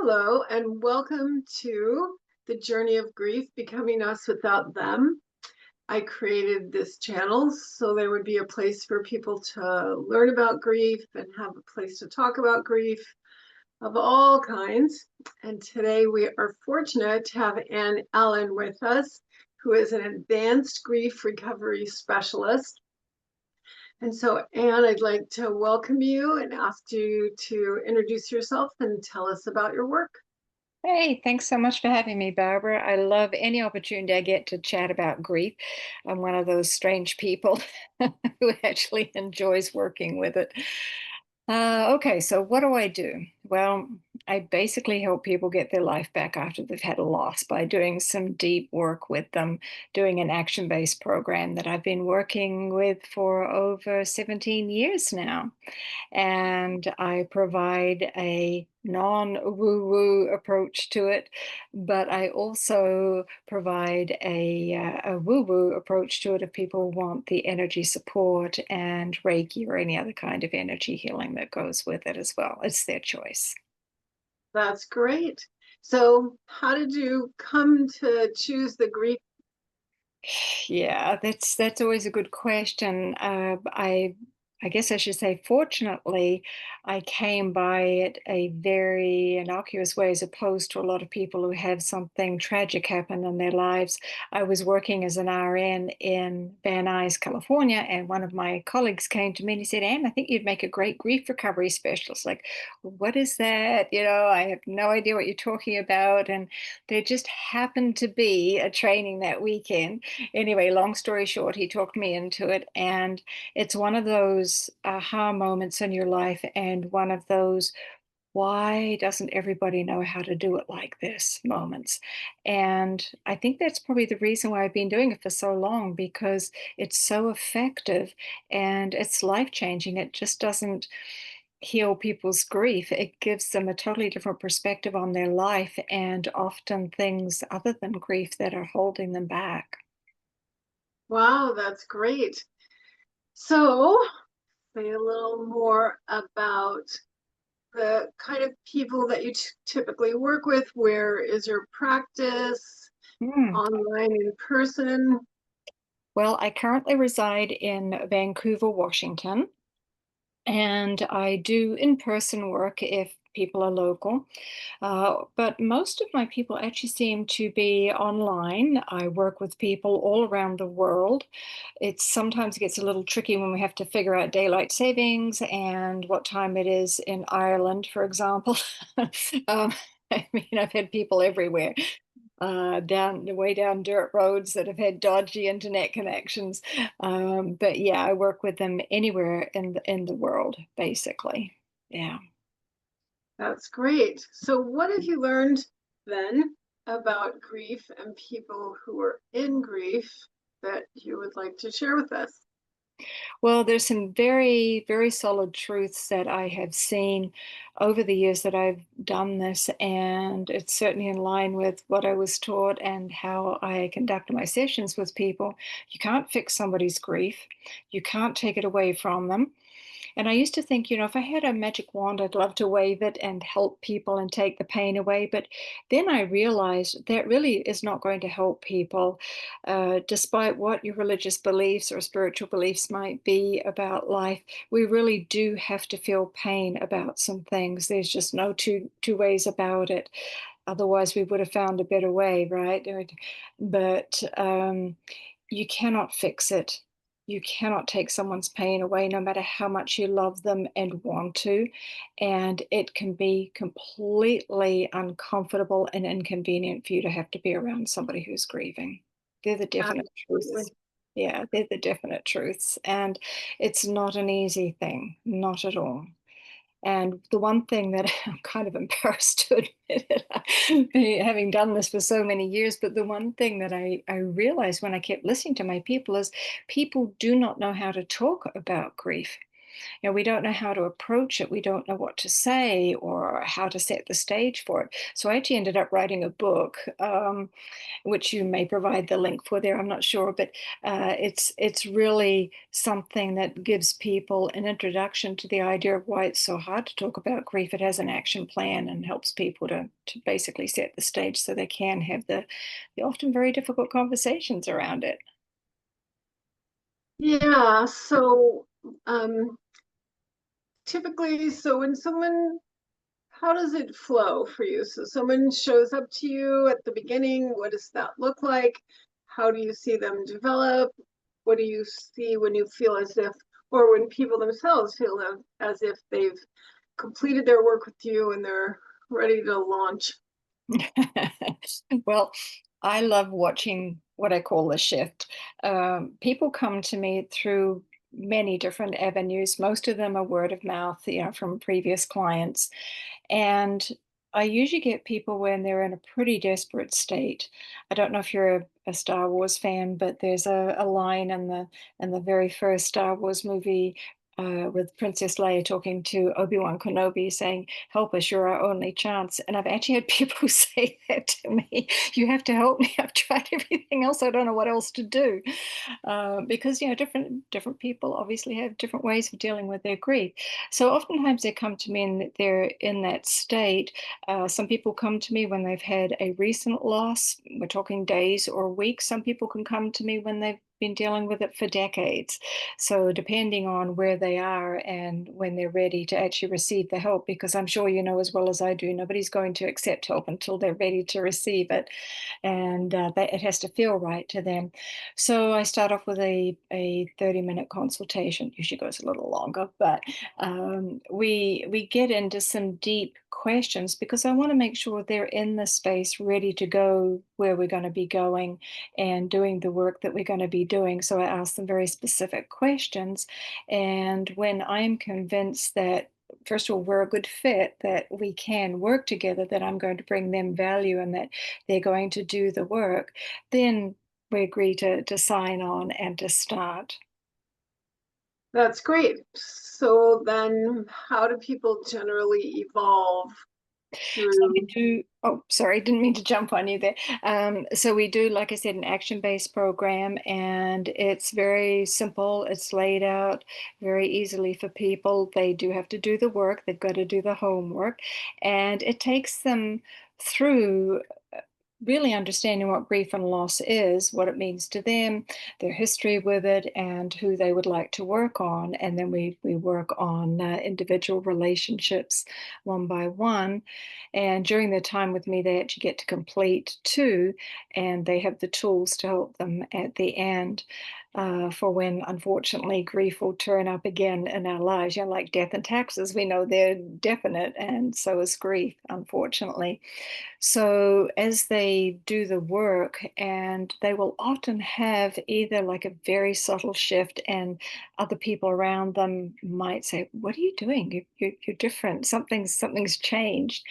Hello, and welcome to the journey of grief, becoming us without them. I created this channel so there would be a place for people to learn about grief and have a place to talk about grief of all kinds. And today we are fortunate to have Anne Allen with us, who is an advanced grief recovery specialist. And so, Anne, I'd like to welcome you and ask you to introduce yourself and tell us about your work. Hey, thanks so much for having me, Barbara. I love any opportunity I get to chat about grief. I'm one of those strange people who actually enjoys working with it. Okay, so what do I do? Well, I basically help people get their life back after they've had a loss by doing some deep work with them, doing an action based program that I've been working with for over 17 years now. And I provide a non woo woo approach to it, but I also provide a woo woo approach to it if people want the energy support and Reiki or any other kind of energy healing that goes with it as well. It's their choice. That's great. So, how did you come to choose the grief? Yeah, that's always a good question. I guess I should say, fortunately, I came by it a very innocuous way as opposed to a lot of people who have something tragic happen in their lives. I was working as an RN in Van Nuys, California, and one of my colleagues came to me and he said, "Anne, I think you'd make a great grief recovery specialist." Like, what is that? I have no idea what you're talking about. And there just happened to be a training that weekend. Anyway, long story short, he talked me into it. And it's one of those aha moments in your life and one of those why doesn't everybody know how to do it like this moments. And I think that's probably the reason why I've been doing it for so long, because it's so effective and it's life changing. It just doesn't heal people's grief. It gives them a totally different perspective on their life and often things other than grief that are holding them back. Wow, that's great. So, say a little more about the kind of people that you typically work with. Where is your practice? Hmm. Online, in person? Well, I currently reside in Vancouver, Washington, and I do in person work if people are local. But most of my people actually seem to be online. I work with people all around the world. It sometimes gets a little tricky when we have to figure out daylight savings and what time it is in Ireland, for example. um, I mean, I've had people everywhere, down way down dirt roads that have had dodgy internet connections. But yeah, I work with them anywhere in the world, basically. Yeah. That's great. So, what have you learned then about grief and people who are in grief that you would like to share with us? Well, there's some very, very solid truths that I have seen over the years that I've done this, and it's certainly in line with what I was taught and how I conduct my sessions with people. You can't fix somebody's grief, you can't take it away from them. And I used to think, if I had a magic wand, I'd love to wave it and help people and take the pain away. But then I realized that really is not going to help people, despite what your religious beliefs or spiritual beliefs might be about life. We really do have to feel pain about some things. There's just no two ways about it. Otherwise, we would have found a better way, right? But you cannot fix it. You cannot take someone's pain away, no matter how much you love them and want to. And it can be completely uncomfortable and inconvenient for you to have to be around somebody who's grieving. They're the definite truths. Absolutely. Yeah, they're the definite truths. And it's not an easy thing, not at all. And the one thing that I'm kind of embarrassed to admit it, having done this for so many years, but the one thing that I realized when I kept listening to my people is people do not know how to talk about grief. we don't know how to approach it. We don't know what to say or how to set the stage for it. So I actually ended up writing a book, which you may provide the link for there. I'm not sure, but it's really something that gives people an introduction to the idea of why it's so hard to talk about grief. It has an action plan and helps people to basically set the stage so they can have the often very difficult conversations around it. Yeah, so um typically, so when someone, how does it flow for you? So someone shows up to you at the beginning, what does that look like? How do you see them develop? What do you see when you feel as if, or when people themselves feel as if they've completed their work with you and they're ready to launch? Well, I love watching what I call the shift. People come to me through many different avenues. Most of them are word of mouth, from previous clients. And I usually get people when they're in a pretty desperate state. I don't know if you're a Star Wars fan, but there's a line in the very first Star Wars movie, with Princess Leia talking to Obi-Wan Kenobi, saying, "Help us, you're our only chance." And I've actually had people say that to me. "You have to help me. I've tried everything else. I don't know what else to do." Because different people obviously have different ways of dealing with their grief. So oftentimes they come to me and they're in that state. Some people come to me when they've had a recent loss. We're talking days or weeks. Some people can come to me when they've been dealing with it for decades. So depending on where they are and when they're ready to actually receive the help, because I'm sure you know as well as I do, nobody's going to accept help until they're ready to receive it, and it has to feel right to them. So I start off with a 30-minute consultation. Usually goes a little longer, but we get into some deep questions because I want to make sure they're in the space ready to go where we're going to be going and doing the work that we're going to be doing. So I ask them very specific questions. And when I'm convinced that, first of all, we're a good fit, that we can work together, that I'm going to bring them value and that they're going to do the work, then we agree to sign on and to start. That's great. So then how do people generally evolve So we through? do, oh, sorry, didn't mean to jump on you there. So we do, like I said, an action-based program, and it's very simple. It's laid out very easily for people. They do have to do the work. They've got to do the homework, and it takes them through really understanding what grief and loss is, what it means to them, their history with it, and who they would like to work on. And then we work on individual relationships one by one. And during their time with me, they actually get to complete two, and they have the tools to help them at the end. For when, unfortunately, grief will turn up again in our lives. Like death and taxes, we know they're definite, and so is grief, unfortunately. So as they do the work, and they will often have either like a very subtle shift, and other people around them might say, "What are you doing? You're different. Something's changed."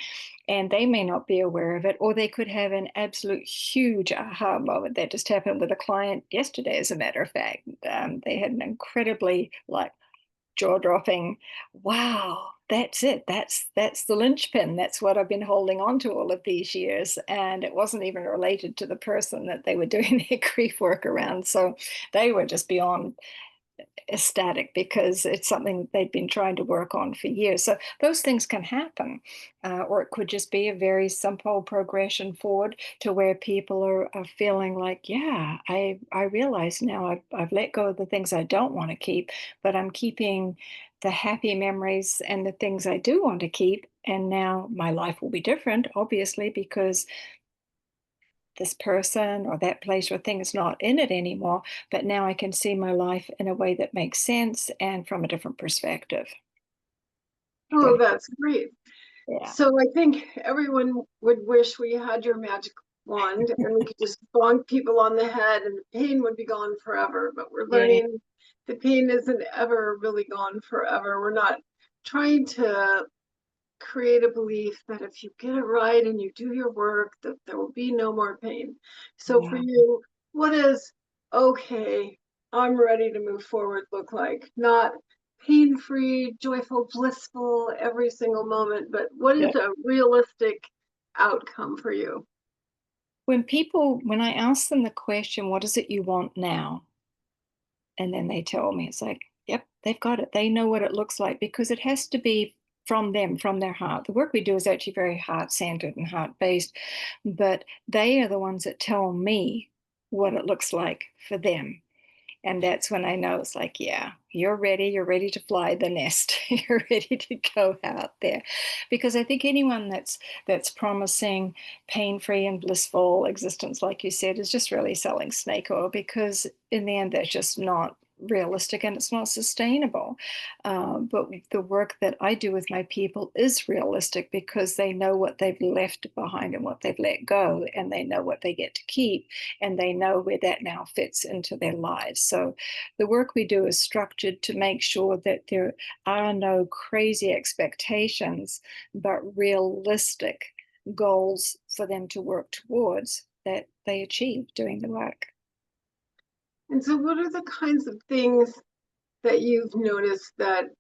And they may not be aware of it, or they could have an absolute huge aha moment. That just happened with a client yesterday, as a matter of fact. They had an incredibly like jaw-dropping, wow, that's it. That's the linchpin. That's what I've been holding on to all of these years. And it wasn't even related to the person that they were doing their grief work around. So they were just beyond ecstatic because it's something they've been trying to work on for years. So those things can happen. Or it could just be a very simple progression forward to where people are feeling like, yeah, I realize now I've let go of the things I don't want to keep, but I'm keeping the happy memories and the things I do want to keep. And now my life will be different, obviously, because this person or that place or thing is not in it anymore, but now I can see my life in a way that makes sense and from a different perspective. So, Oh, that's great. yeah, So I think everyone would wish we had your magic wand and we could just bonk people on the head and the pain would be gone forever. But we're yeah, learning the pain isn't ever really gone forever. We're not trying to create a belief that if you get it right and you do your work, that there will be no more pain. So for yeah. you, what is okay, I'm ready to move forward look like? Not pain-free, joyful, blissful every single moment, but what Yeah. is a realistic outcome for you? When I ask them the question, what is it you want now? And then they tell me, it's like, yep, they've got it. They know what it looks like because it has to be from them, from their heart. The work we do is actually very heart centered and heart based, but they are the ones that tell me what it looks like for them. And that's when I know it's like, yeah, you're ready. You're ready to fly the nest. You're ready to go out there. Because I think anyone that's promising pain-free and blissful existence, like you said, is just really selling snake oil because in the end, that's just not realistic and it's not sustainable. But the work that I do with my people is realistic because they know what they've left behind and what they've let go, and they know what they get to keep, and they know where that now fits into their lives. So the work we do is structured to make sure that there are no crazy expectations, but realistic goals for them to work towards that they achieve doing the work. And so what are the kinds of things that you've noticed that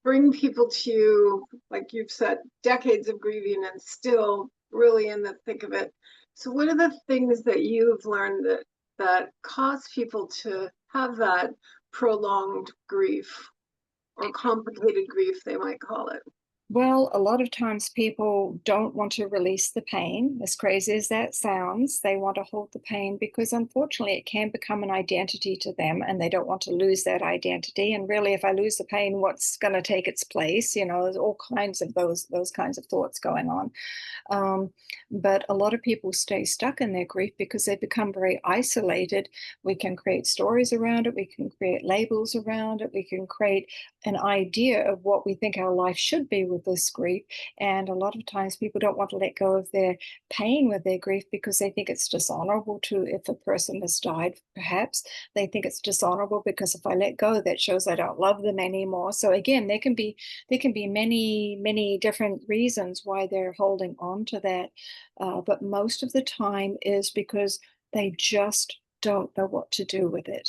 bring people to you, like you've said, decades of grieving and still really in the thick of it? So what are the things that you've learned that cause people to have that prolonged grief or complicated grief, they might call it? Well, a lot of times people don't want to release the pain, as crazy as that sounds. They want to hold the pain because unfortunately it can become an identity to them and they don't want to lose that identity. And really, if I lose the pain, what's going to take its place? You know, there's all kinds of those kinds of thoughts going on. Um, but a lot of people stay stuck in their grief because they become very isolated. We can create stories around it, we can create labels around it, we can create an idea of what we think our life should be with this grief. And a lot of times people don't want to let go of their pain with their grief because they think it's dishonorable to, if a person has died, perhaps they think it's dishonorable because if I let go, that shows I don't love them anymore. So again, there can be many different reasons why they're holding on to that, but most of the time is because they just don't know what to do with it.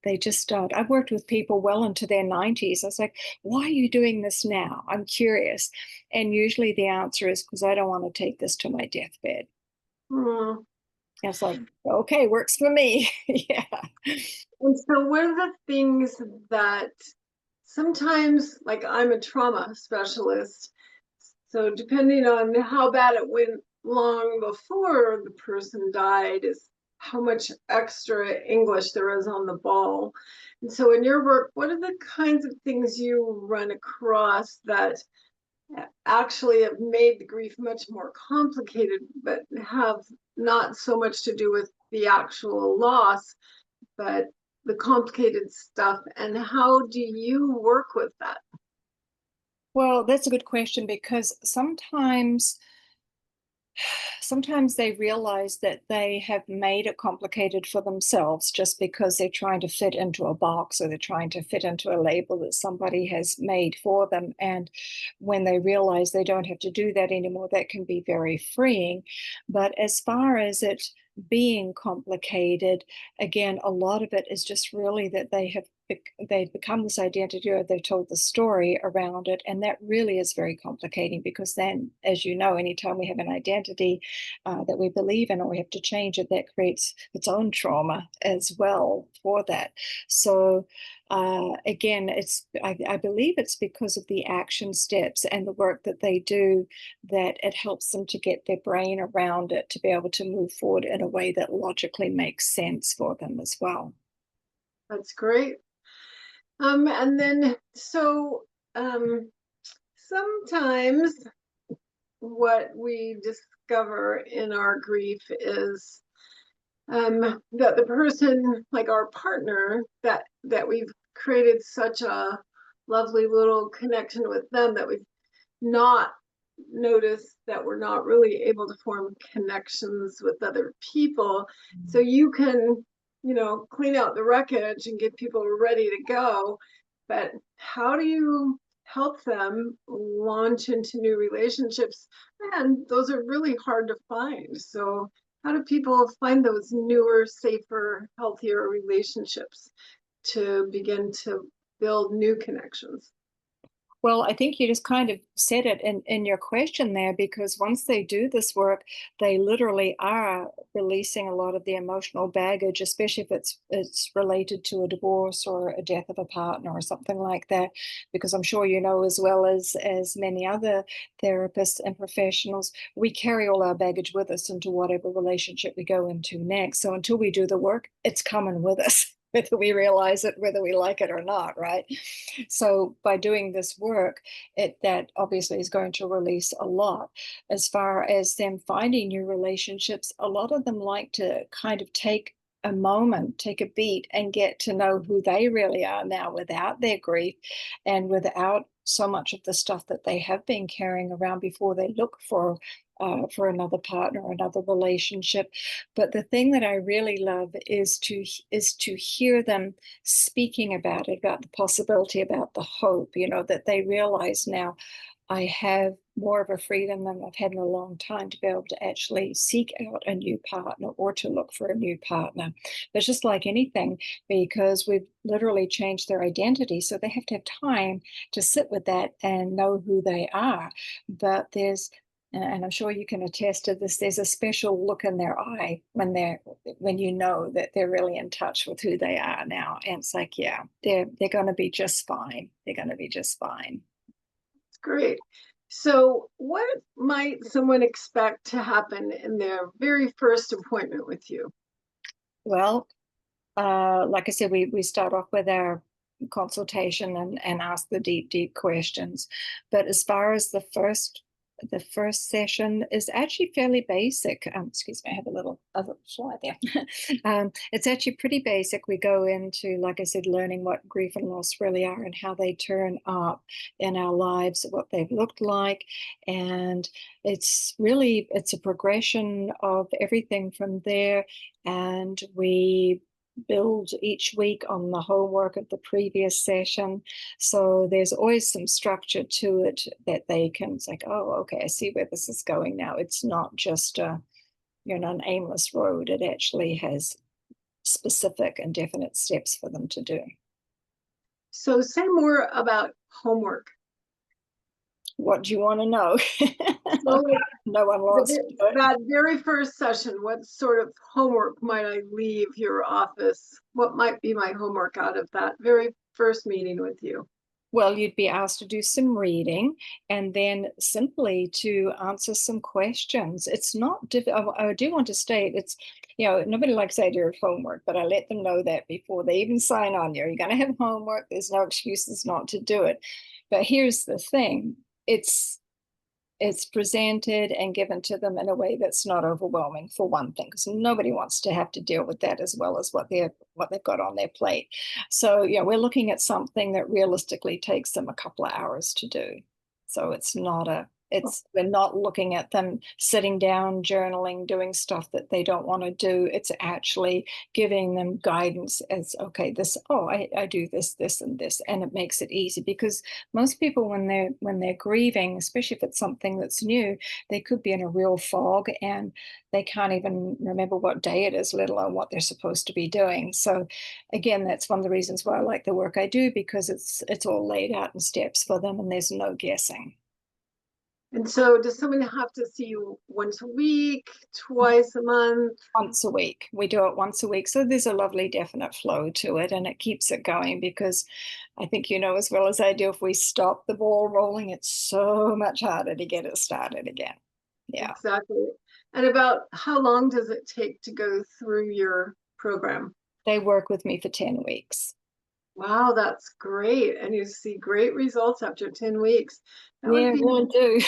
They just don't. I've worked with people well into their 90s. I was like, why are you doing this now? I'm curious. And usually the answer is because I don't want to take this to my deathbed. Hmm. And it's like, okay, works for me. Yeah. And so what are the things that sometimes, like I'm a trauma specialist, so depending on how bad it went long before the person died is how much extra English there is on the ball. And so in your work, what are the kinds of things you run across that actually have made the grief much more complicated, but have not so much to do with the actual loss, but the complicated stuff? And how do you work with that? Well, that's a good question because sometimes they realize that they have made it complicated for themselves just because they're trying to fit into a box or they're trying to fit into a label that somebody has made for them. And when they realize they don't have to do that anymore, that can be very freeing. But as far as it being complicated, again, a lot of it is just really that they've become this identity or they've told the story around it, and that really is very complicating because then, as you know, anytime we have an identity that we believe in or we have to change it, that creates its own trauma as well for that. So again, I believe it's because of the action steps and the work that they do that it helps them to get their brain around it to be able to move forward in a way that logically makes sense for them as well. That's great. And then so sometimes what we discover in our grief is that the person, like our partner, that we've created such a lovely little connection with them that we've not noticed that we're not really able to form connections with other people. So you can, clean out the wreckage and get people ready to go. But how do you help them launch into new relationships? And those are really hard to find. So how do people find those newer, safer, healthier relationships to begin to build new connections? Well, I think you just kind of said it in your question there, because once they do this work, they literally are releasing a lot of the emotional baggage, especially if it's related to a divorce or a death of a partner or something like that. Because I'm sure you know as well as many other therapists and professionals, we carry all our baggage with us into whatever relationship we go into next. So until we do the work, it's coming with us, whether we realize it, whether we like it or not, right? So by doing this work, that obviously is going to release a lot. As far as them finding new relationships, a lot of them like to kind of take a moment, take a beat, and get to know who they really are now without their grief and without so much of the stuff that they have been carrying around before they look for another partner or another relationship. But the thing that I really love is to hear them speaking about it, about the possibility, about the hope, that they realize now I have more of a freedom than I've had in a long time to be able to actually seek out a new partner or to look for a new partner. But it's just like anything, because we've literally changed their identity. So they have to have time to sit with that and know who they are. But and I'm sure you can attest to this, there's a special look in their eye when you know that they're really in touch with who they are now. And it's like, yeah, they're gonna be just fine. They're gonna be just fine. Great. So, what might someone expect to happen in their very first appointment with you? Well, like I said, we start off with our consultation and ask the deep questions. But as far as the first session is actually fairly basic. Excuse me, I have a little fly there. It's actually pretty basic. We go into, like I said, learning what grief and loss really are and how they turn up in our lives, what they've looked like. And it's a progression of everything from there. And we build each week on the homework of the previous session. So there's always some structure to it that they can say, oh, okay, I see where this is going now. It's not just an aimless road. It actually has specific and definite steps for them to do. So, say more about homework. What do you want to know? So, No one wants to do it. that very first session, what sort of homework might I leave your office? What might be my homework out of that very first meeting with you? Well, you'd be asked to do some reading and then simply to answer some questions. It's not difficult. I do want to state nobody likes the idea of homework, but I let them know that before they even sign on. You're going to have homework. There's no excuses not to do it. But here's the thing. It's presented and given to them in a way that's not overwhelming, for one thing, because nobody wants to have to deal with that as well as what they've got on their plate. So we're looking at something that realistically takes them a couple of hours to do. So we're not looking at them sitting down, journaling, doing stuff that they don't want to do. It's actually giving them guidance as, okay, I do this, and this, and it makes it easy, because most people, when they're grieving, especially if it's something that's new, they could be in a real fog and they can't even remember what day it is, let alone what they're supposed to be doing. So again, that's one of the reasons why I like the work I do, because it's all laid out in steps for them and there's no guessing. And so, does someone have to see you once a week, twice a month? Once a week. We do it once a week. So there's a lovely definite flow to it and it keeps it going, because I think you know as well as I do, if we stop the ball rolling, it's so much harder to get it started again. Yeah. Exactly. And about how long does it take to go through your program? They work with me for 10 weeks. Wow, that's great. And you see great results after 10 weeks. That Yeah, would I be really do.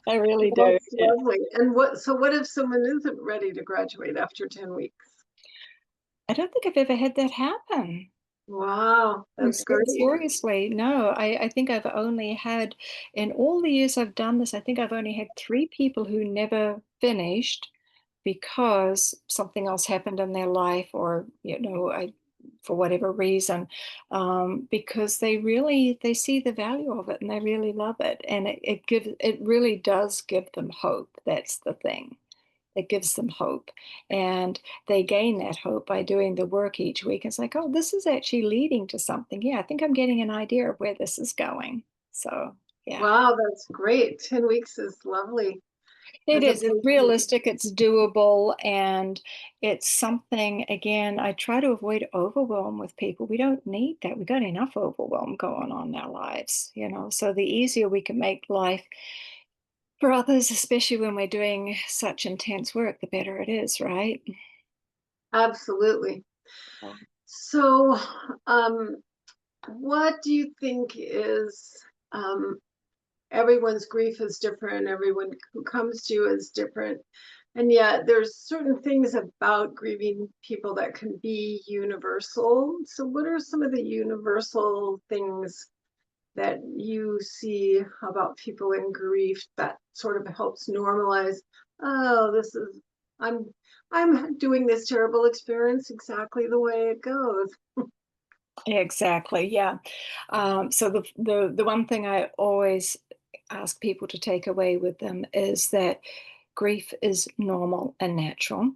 I really do. that's Yeah. lovely. And what if someone isn't ready to graduate after 10 weeks? I don't think I've ever had that happen. Wow, that's great. Seriously, no, I think I've only had, in all the years I've done this, I think I've only had three people who never finished because something else happened in their life, or for whatever reason, because they see the value of it and they really love it, and it really does give them hope. That's the thing. that gives them hope. And they gain that hope by doing the work each week. It's like, oh, this is actually leading to something. Yeah, I think I'm getting an idea of where this is going. So, yeah. Wow, that's great. 10 weeks is lovely It as a is. It's patient. realistic, it's doable, and it's something, again, I try to avoid overwhelm with people. We don't need that. We got enough overwhelm going on in our lives, So the easier we can make life for others, especially when we're doing such intense work, the better it is, right? Absolutely. Yeah. So, um, what do you think is um, everyone's grief is different, everyone who comes to you is different, and yet there's certain things about grieving people that can be universal. So, what are some of the universal things that you see about people in grief that sort of helps normalize, oh, this is I'm I'm doing this terrible experience exactly the way it goes. Exactly. Yeah. So the one thing I always ask people to take away with them is that grief is normal and natural,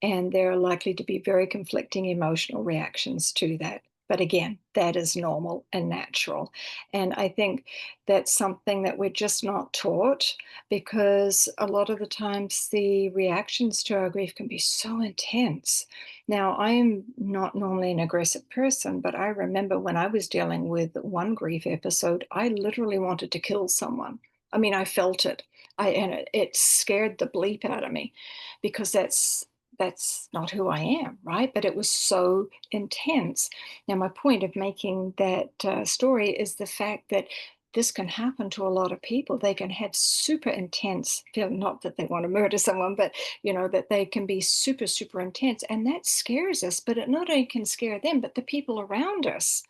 and there are likely to be very conflicting emotional reactions to that. But again, that is normal and natural. And I think that's something that we're just not taught, because a lot of the times the reactions to our grief can be so intense. Now, I am not normally an aggressive person, but I remember when I was dealing with one grief episode, I literally wanted to kill someone. I mean, I felt it. And it scared the bleep out of me, because that's not who I am, right? But it was so intense. Now, my point of making that story is the fact that this can happen to a lot of people. They can have super intense feeling, not that they want to murder someone, but that they can be super, super intense. And that scares us, but it not only can scare them, but the people around us.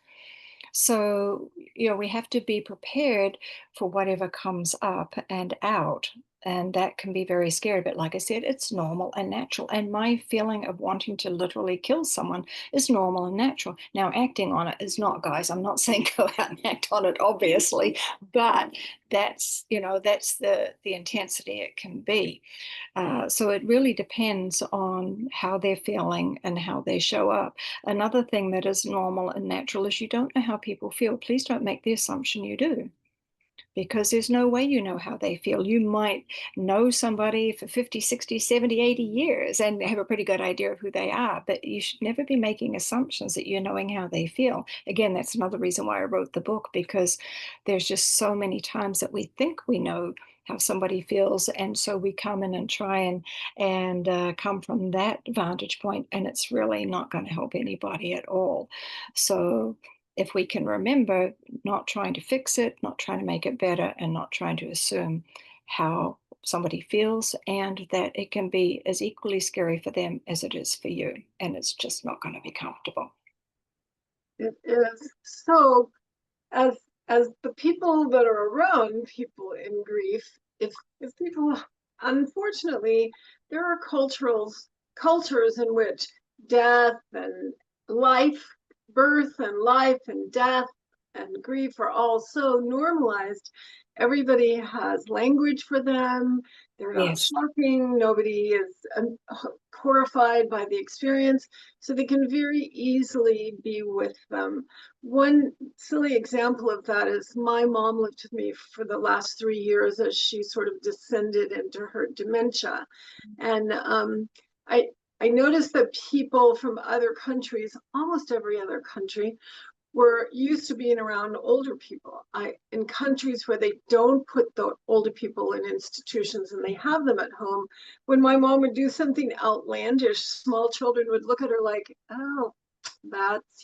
So, we have to be prepared for whatever comes up and out. And that can be very scary. But like I said, it's normal and natural. And my feeling of wanting to literally kill someone is normal and natural. Now, acting on it is not, guys. I'm not saying go out and act on it, obviously, but that's the intensity it can be. So it really depends on how they're feeling and how they show up. Another thing that is normal and natural is you don't know how people feel. Please don't make the assumption you do, because there's no way you know how they feel. You might know somebody for 50, 60, 70, 80 years and have a pretty good idea of who they are, but you should never be making assumptions that you're knowing how they feel. Again, that's another reason why I wrote the book, because there's just so many times that we think we know how somebody feels, and so we come in and try and come from that vantage point, and it's really not going to help anybody at all. So if we can remember not trying to fix it, not trying to make it better, and not trying to assume how somebody feels, and that it can be as equally scary for them as it is for you. And it's just not going to be comfortable. It is. So, as the people that are around people in grief, if people, unfortunately, there are cultures in which death and life, birth and life and death and grief are all so normalized. Everybody has language for them. They're not Yes. shocking. Nobody is horrified by the experience. So they can very easily be with them. One silly example of that is my mom lived with me for the last 3 years as she sort of descended into her dementia. And I, I noticed that people from other countries, almost every other country, were used to being around older people. In countries where they don't put the older people in institutions and they have them at home, when my mom would do something outlandish, small children would look at her like, oh, that's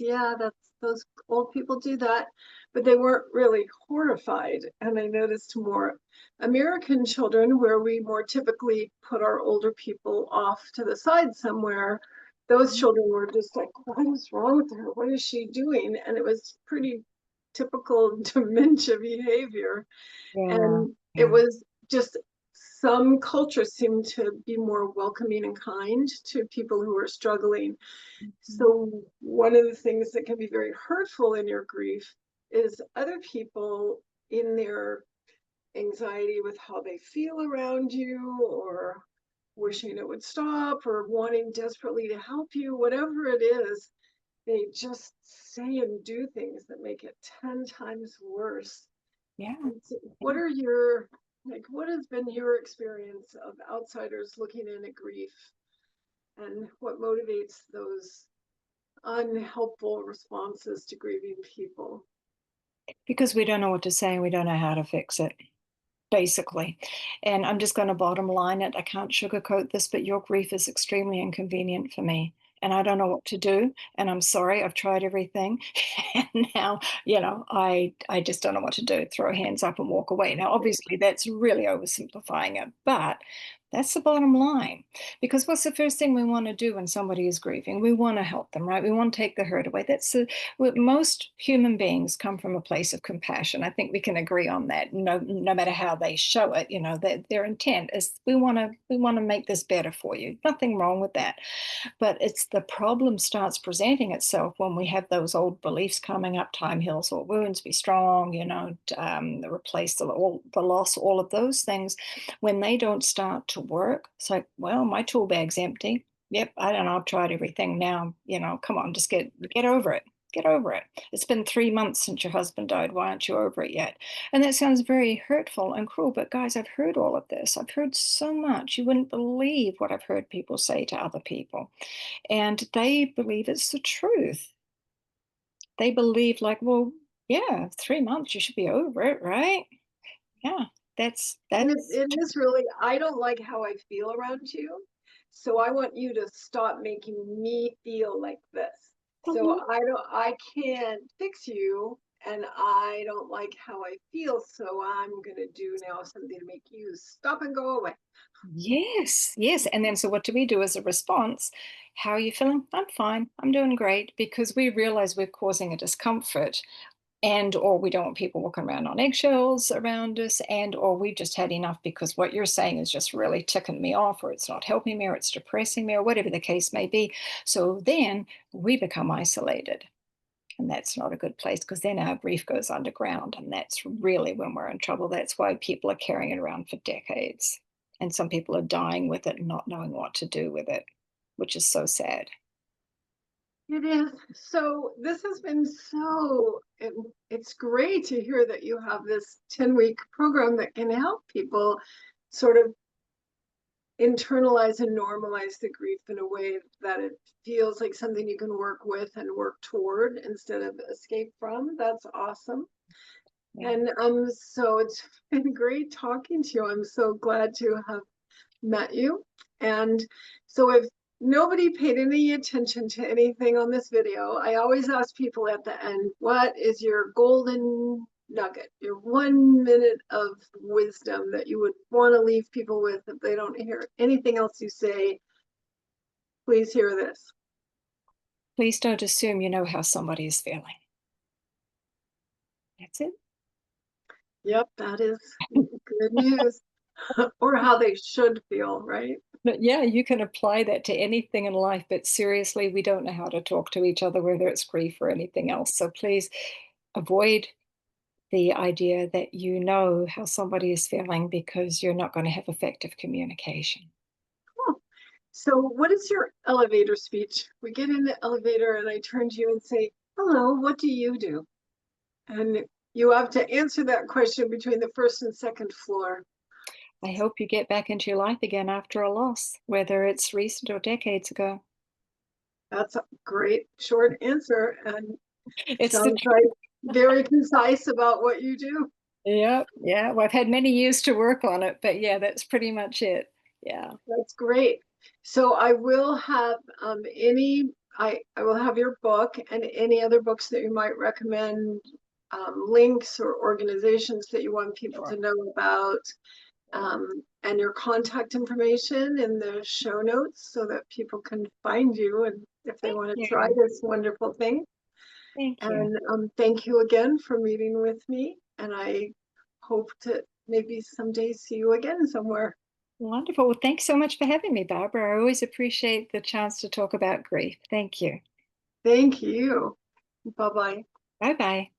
those old people do that. But they weren't really horrified. And I noticed more American children, where we more typically put our older people off to the side somewhere, those children were just like, what is wrong with her? What is she doing? And it was pretty typical dementia behavior. Yeah. And it Yeah. was just, some cultures seem to be more welcoming and kind to people who are struggling. Mhm. So one of the things that can be very hurtful in your grief is other people in their anxiety with how they feel around you, or wishing it would stop or wanting desperately to help you, whatever it is, they just say and do things that make it 10 times worse. Yeah. And so what are your, like, what has been your experience of outsiders looking in at grief, and what motivates those unhelpful responses to grieving people? Because we don't know what to say and we don't know how to fix it, basically. And I'm just going to bottom line it. I can't sugarcoat this, but your grief is extremely inconvenient for me. And I don't know what to do. And I'm sorry, I've tried everything. And now, I just don't know what to do. Throw hands up and walk away. Now, obviously, that's really oversimplifying it, but that's the bottom line. Because what's the first thing we want to do when somebody is grieving? We want to help them, right? We want to take the hurt away. Most human beings come from a place of compassion. I think we can agree on that. No matter how they show it, their intent is we want to make this better for you. Nothing wrong with that. But it's the problem starts presenting itself when we have those old beliefs coming up: time heals all wounds, be strong, replace the loss, all of those things. When they don't start to work, it's like, well, my tool bag's empty. Yep, I don't know, I've tried everything now. Come on, just get over it. Get over it. It's been 3 months since your husband died. Why aren't you over it yet? And that sounds very hurtful and cruel, but guys, I've heard all of this. I've heard so much. You wouldn't believe what I've heard people say to other people. And they believe it's the truth. They believe, like, well, yeah, 3 months, you should be over it, right? Yeah, that's And that's it is really, I don't like how I feel around you. So I want you to stop making me feel like this. So I can't fix you, and I don't like how I feel. So I'm going to do now something to make you stop and go away. yes, yes. And then, so what do we do as a response? How are you feeling? I'm fine. I'm doing great, because we realize we're causing a discomfort, and or we don't want people walking around on eggshells around us, and or we've just had enough because what you're saying is just really ticking me off, or it's not helping me, or it's depressing me, or whatever the case may be. So then we become isolated. And that's not a good place, because then our grief goes underground. And that's really when we're in trouble. That's why people are carrying it around for decades. And some people are dying with it and not knowing what to do with it, which is so sad. It is. So this has been it's great to hear that you have this 10-week program that can help people sort of internalize and normalize the grief in a way that it feels like something you can work with and work toward instead of escape from. That's awesome. Yeah. And so it's been great talking to you. I'm so glad to have met you. And so if nobody paid any attention to anything on this video, I always ask people at the end, what is your golden nugget, your 1 minute of wisdom that you would want to leave people with if they don't hear anything else you say? Please hear this. Please don't assume you know how somebody is feeling. That's it. Yep, that is good news. Or how they should feel, right? But yeah, you can apply that to anything in life, but seriously, we don't know how to talk to each other, whether it's grief or anything else. So please avoid the idea that you know how somebody is feeling, because you're not going to have effective communication. Cool. So what is your elevator speech? We get in the elevator and I turn to you and say, hello, what do you do? And you have to answer that question between the first and second floor. I hope you get back into your life again after a loss, whether it's recent or decades ago. That's a great short answer and It's the sounds like very concise about what you do. Yeah, yeah. Well, I've had many years to work on it, but yeah, that's pretty much it. Yeah. That's great. So I will have I will have your book and any other books that you might recommend, links or organizations that you want people Sure. to know about, and your contact information in the show notes so that people can find you and if they Thank want to try you. this wonderful thing. Thank you. And thank you again for meeting with me. And I hope to maybe someday see you again somewhere. Wonderful. Well, thanks so much for having me, Barbara. I always appreciate the chance to talk about grief. Thank you. Thank you. Bye bye. Bye bye.